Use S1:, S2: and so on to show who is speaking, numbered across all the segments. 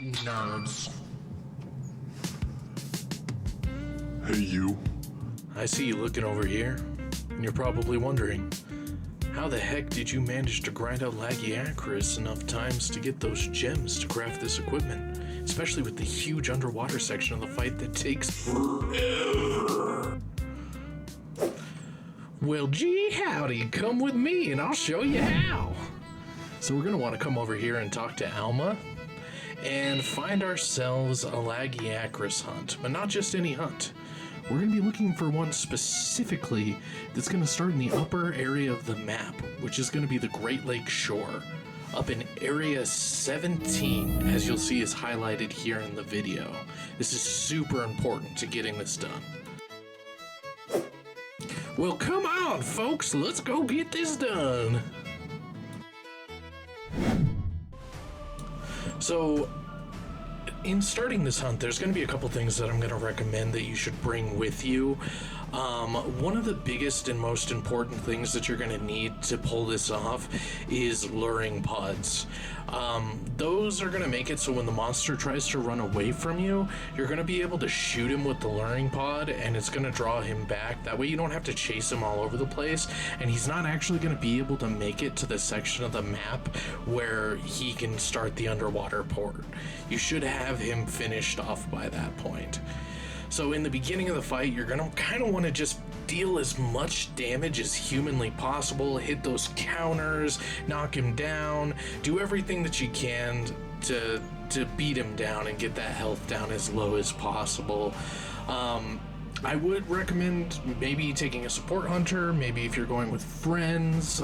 S1: Nerds.
S2: Hey, you.
S3: I see you looking over here, and you're probably wondering, how the heck did you manage to grind out Lagiacrus enough times to get those gems to craft this equipment, especially with the huge underwater section of the fight that takes forever? Well, gee howdy, come with me and I'll show you how. So we're going to want to come over here and talk to Alma and find ourselves a Lagiacrus hunt, but not just any hunt. We're going to be looking for one specifically that's going to start in the upper area of the map, which is going to be the Great Lake Shore, up in Area 17, as you'll see is highlighted here in the video. This is super important to getting this done. Well, come on, folks, let's go get this done. So, in starting this hunt, there's going to be a couple things that I'm going to recommend that you should bring with you. One of the biggest and most important things that you're going to need to pull this off is luring pods. Those are going to make it so when the monster tries to run away from you, you're going to be able to shoot him with the luring pod and it's going to draw him back. That way you don't have to chase him all over the place, and he's not actually going to be able to make it to the section of the map where he can start the underwater port. You should have him finished off by that point. So in the beginning of the fight, you're going to kind of want to just deal as much damage as humanly possible, hit those counters, knock him down, do everything that you can to beat him down and get that health down as low as possible. I would recommend maybe taking a support hunter, maybe if you're going with friends.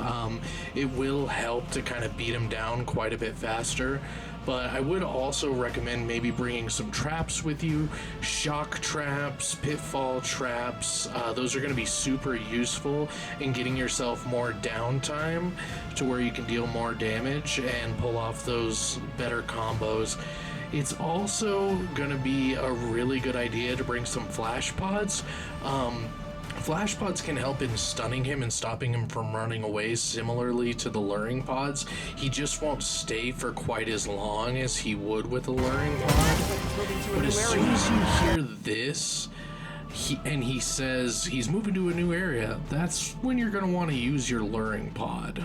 S3: It will help to kind of beat him down quite a bit faster. But I would also recommend maybe bringing some traps with you, shock traps, pitfall traps. Those are going to be super useful in getting yourself more downtime to where you can deal more damage and pull off those better combos. It's also going to be a really good idea to bring some flash pods. Flash pods can help in stunning him and stopping him from running away, similarly to the luring pods. He just won't stay for quite as long as he would with a luring pod. But as soon as you hear this, he says he's moving to a new area, that's when you're going to want to use your luring pod.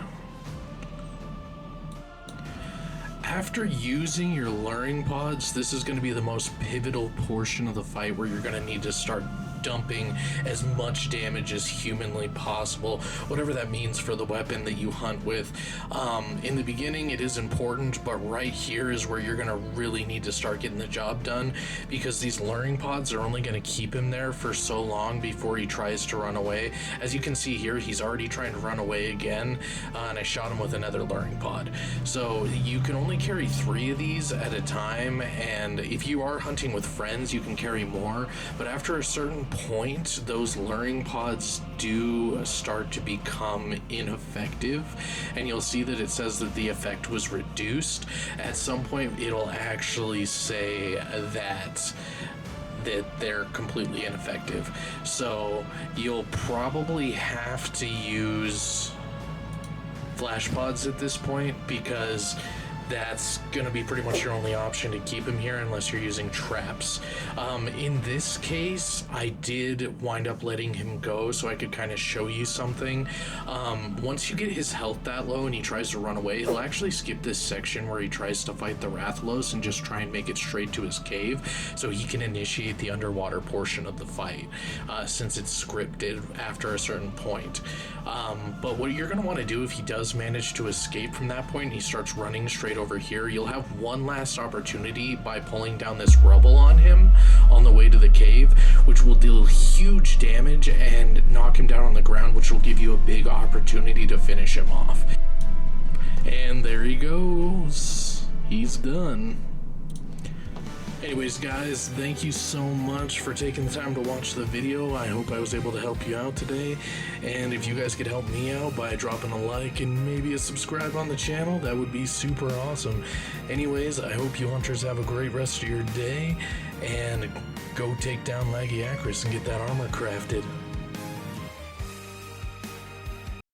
S3: After using your luring pods, this is going to be the most pivotal portion of the fight where you're going to need to start dumping as much damage as humanly possible, whatever that means for the weapon that you hunt with. In the beginning it is important, but right here is where you're going to really need to start getting the job done, because these luring pods are only going to keep him there for so long before he tries to run away. As you can see here, he's already trying to run away again, and I shot him with another luring pod. So you can only carry 3 of these at a time, and if you are hunting with friends you can carry more, but after a certain point those luring pods do start to become ineffective, and you'll see that it says that the effect was reduced. At some point it'll actually say that they're completely ineffective, so you'll probably have to use flash pods at this point, because that's going to be pretty much your only option to keep him here unless you're using traps. In this case, I did wind up letting him go so I could kind of show you something. Once you get his health that low and he tries to run away, he'll actually skip this section where he tries to fight the Rathlos and just try and make it straight to his cave so he can initiate the underwater portion of the fight, since it's scripted after a certain point. But what you're going to want to do if he does manage to escape from that point and he starts running straight over here, you'll have one last opportunity by pulling down this rubble on him on the way to the cave, which will deal huge damage and knock him down on the ground, which will give you a big opportunity to finish him off. And there he goes. He's done. Anyways guys, thank you so much for taking the time to watch the video. I hope I was able to help you out today, and if you guys could help me out by dropping a like and maybe a subscribe on the channel, that would be super awesome. Anyways, I hope you hunters have a great rest of your day, and go take down Lagiacrus and get that armor crafted.